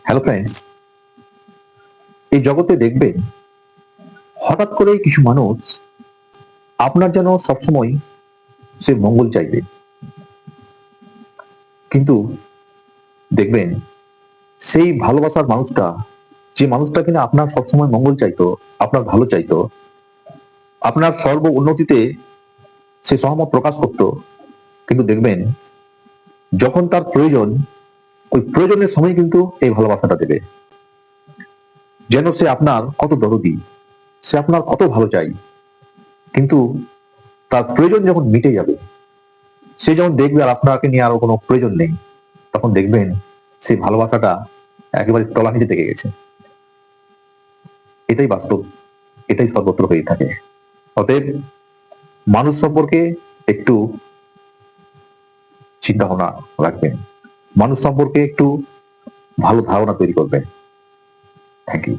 Hello friends, এই জগতে দেখবেন হঠাৎ করেই কিছু মানুষ আপনার যেন সবসময় সে মঙ্গল চাইবে। কিন্তু দেখবেন সেই ভালোবাসার মানুষটা, যে মানুষটা কিনা আপনার সবসময় মঙ্গল চাইতো, আপনার ভালো চাইতো, আপনার সর্ব উন্নতিতে সে সহমত প্রকাশ করতো, কিন্তু দেখবেন যখন তার প্রয়োজন, ওই প্রয়োজনের সময় কিন্তু এই ভালোবাসাটা দেবে। যেন সে আপনার কত দরদি, সে আপনার কত ভালো চাই, কিন্তু তার প্রয়োজন যখন মিটে যাবে, সে যখন দেখবে আর আপনাকে নিয়ে আরো কোনো প্রয়োজন নেই, তখন দেখবেন সেই ভালোবাসাটা একেবারে তলানিতে থেকে গেছে। এটাই বাস্তব, এটাই সর্বত্র হয়ে থাকে। অতএব মানুষ সম্পর্কে একটু চিন্তা ভাবনা রাখবেন, মানুষ সম্পর্কে একটু ভালো ধারণা তৈরি করবেন। Thank you.